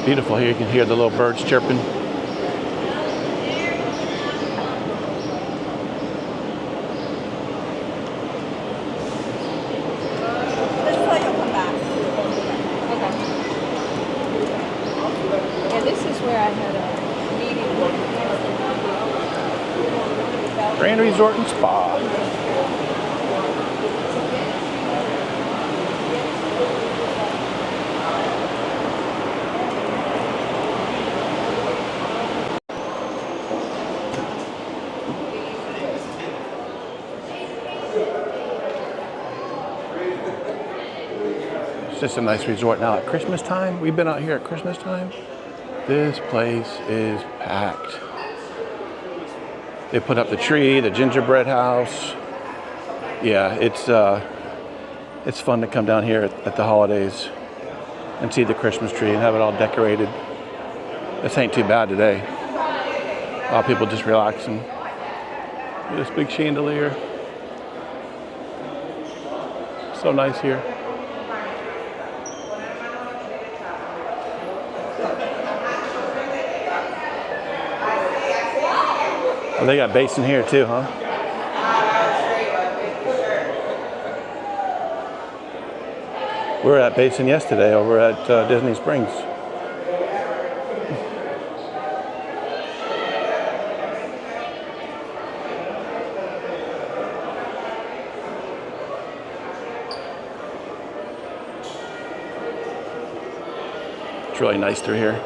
Beautiful here. You can hear the little birds chirping. Grand Resort and Spa. It's just a nice resort now at Christmas time. We've been out here at Christmas time. This place is packed. They put up the tree, the gingerbread house. Yeah, it's fun to come down here at the holidays and see the Christmas tree and have it all decorated. This ain't too bad today. A lot of people just relaxing. This big chandelier. So nice here. Oh, they got basin here too, huh? We were at basin yesterday over at Disney Springs. It's really nice through here.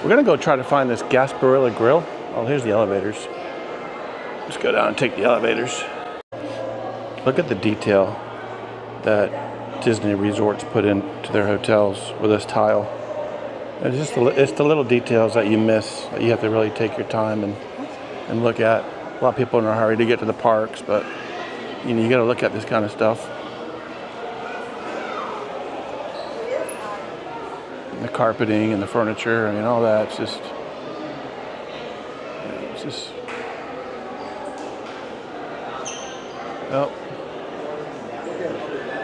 We're gonna go try to find this Gasparilla Grill. Oh, here's the elevators. Let's go down and take the elevators. Look at the detail that Disney resorts put into their hotels with this tile. It's the little details that you miss, that you have to really take your time and look at. A lot of people are in a hurry to get to the parks, but you know, you gotta look at this kind of stuff. The carpeting and the furniture, I mean, all that, it's just oh,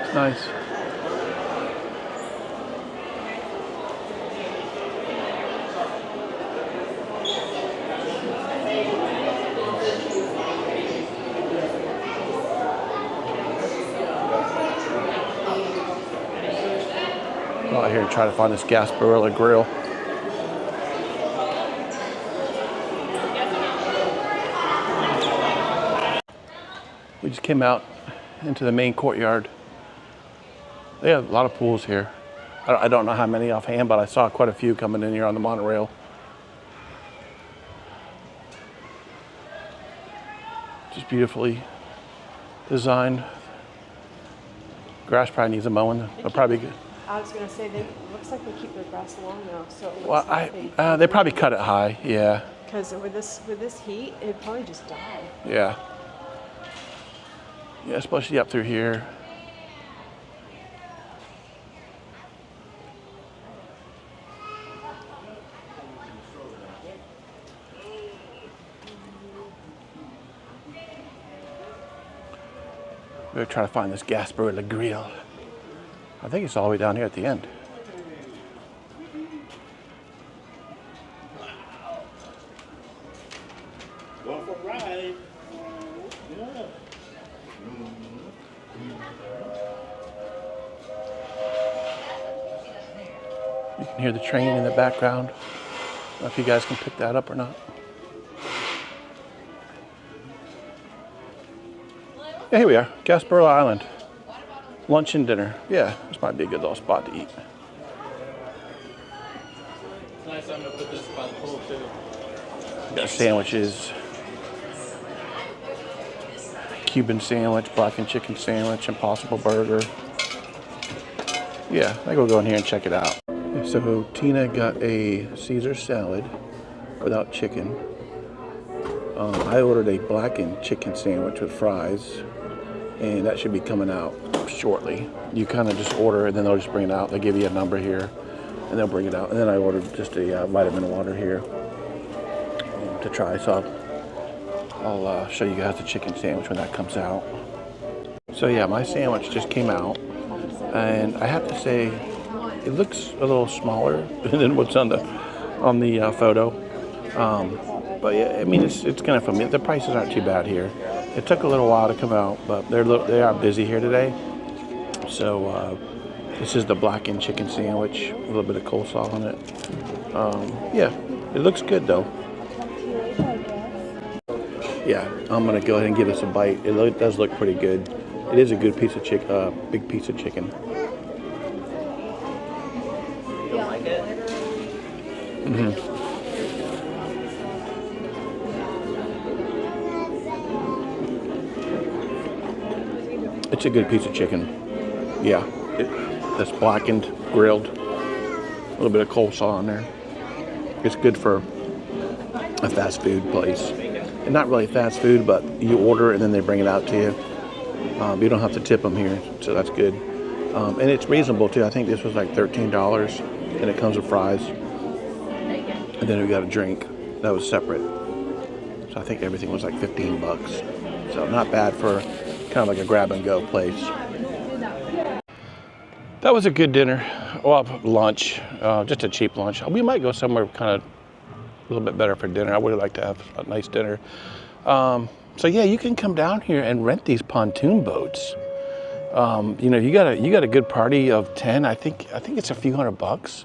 it's nice. Go out here and try to find this Gasparilla Grill. We just came out into the main courtyard. They have a lot of pools here. I don't know how many offhand, but I saw quite a few coming in here on the monorail. Just beautifully designed. Grass probably needs a mowing. They'll probably good. I was going to say, it looks like they keep their grass long now, so it looks they probably cut it high, yeah. Because with this heat, it'd probably just die. Yeah. Yeah, especially up through here. We're trying to find this Gasparilla Grill. I think it's all the way down here at the end. Going for a ride. Yeah. You can hear the train in the background. I don't know if you guys can pick that up or not. Yeah, here we are, Gasparilla Island. Lunch and dinner. Yeah, this might be a good little spot to eat. It's nice. I'm gonna put this by the pool too. We got sandwiches. Cuban sandwich, blackened chicken sandwich, Impossible Burger. Yeah, I think we'll go in here and check it out. So Tina got a Caesar salad without chicken. I ordered a blackened chicken sandwich with fries, and that should be coming out shortly. You kind of just order it, and then they'll just bring it out. They give you a number here, and they'll bring it out. And then I ordered just a vitamin water here to try. So I'll show you guys the chicken sandwich when that comes out. So yeah, my sandwich just came out, and I have to say, It looks a little smaller than what's on the photo. But yeah, I mean, it's kind of familiar. The prices aren't too bad here. It took a little while to come out, but they are busy here today. So this is the blackened chicken sandwich, a little bit of coleslaw on it. Yeah, it looks good though. Yeah, I'm gonna go ahead and give this a bite. It does look pretty good. It is a good piece of big piece of chicken. You don't like it? Mm-hmm. It's a good piece of chicken. Yeah, that's blackened, grilled. A little bit of coleslaw on there. It's good for a fast food place. And not really fast food, but you order it and then they bring it out to you. You don't have to tip them here, so that's good. And it's reasonable too. I think this was like $13, and it comes with fries. And then we got a drink that was separate. So I think everything was like 15 bucks. So not bad for kind of like a grab and go place. That was a good dinner. Well, lunch, just a cheap lunch. We might go somewhere kind of a little bit better for dinner. I would like to have a nice dinner. So yeah, you can come down here and rent these pontoon boats. You know, you got a good party of 10. I think it's a few $100,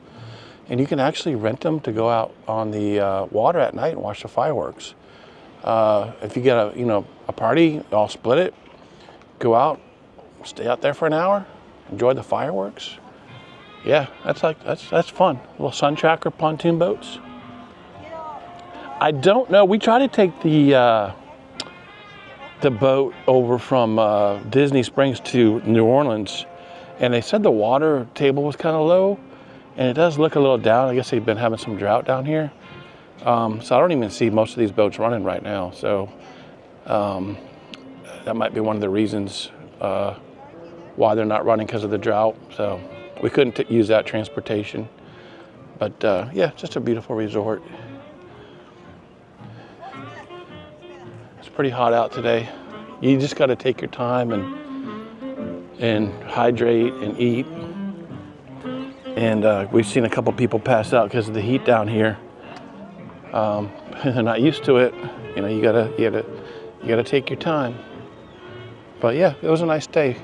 and you can actually rent them to go out on the water at night and watch the fireworks. If you get a party, all split it. Go out, stay out there for an hour, enjoy the fireworks. Yeah, that's fun. Little sun tracker pontoon boats. I don't know. We tried to take the boat over from Disney Springs to New Orleans, and they said the water table was kind of low, and it does look a little down. I guess they've been having some drought down here, so I don't even see most of these boats running right now. So that might be one of the reasons why they're not running, because of the drought. So we couldn't use that transportation. But yeah, just a beautiful resort. It's pretty hot out today. You just got to take your time and hydrate and eat. And we've seen a couple people pass out because of the heat down here. They're not used to it. You know, you gotta take your time. But yeah, it was a nice day.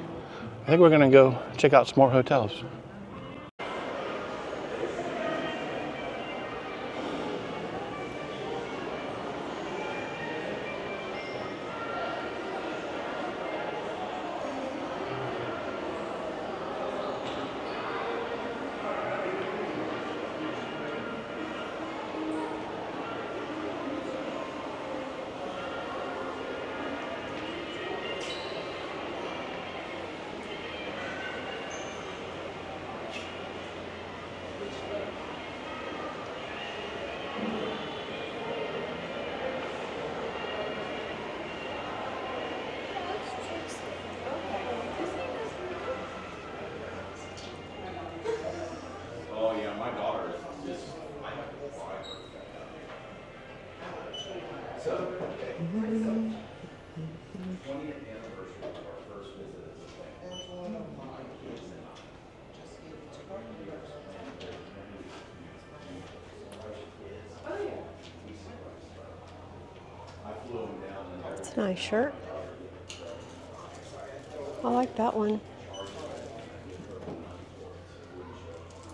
I think we're gonna go check out some more hotels. Oh yeah, my daughter is just, I have to buy her. So, 20th anniversary of our first visit as a family. My kids and I just took our years I flew them down in there. It's a nice shirt. I like that one.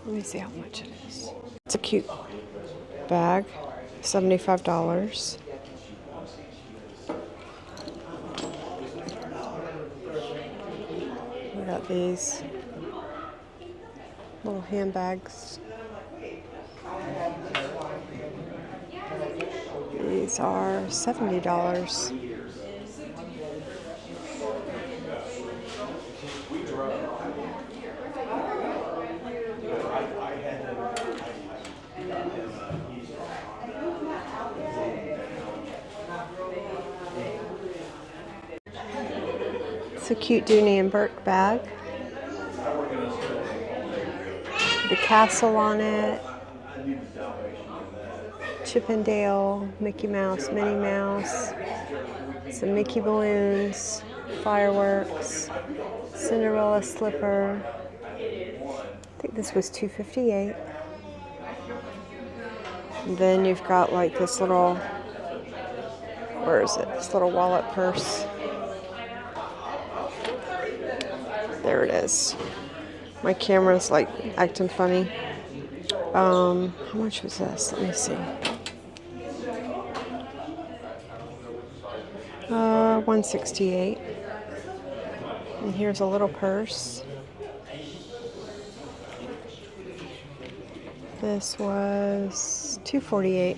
Let me see how much it is. It's a cute bag, $75. We got these little handbags. These are $70. It's a cute Dooney and Burke bag. The castle on it. Chip and Dale, Mickey Mouse, Minnie Mouse, some Mickey balloons, fireworks, Cinderella slipper. I think This was $2.58. Then you've got like this little, where is it? This little wallet purse. There it is. My camera's like acting funny. How much was this? Let me see. $168. And here's a little purse. This was $2.48.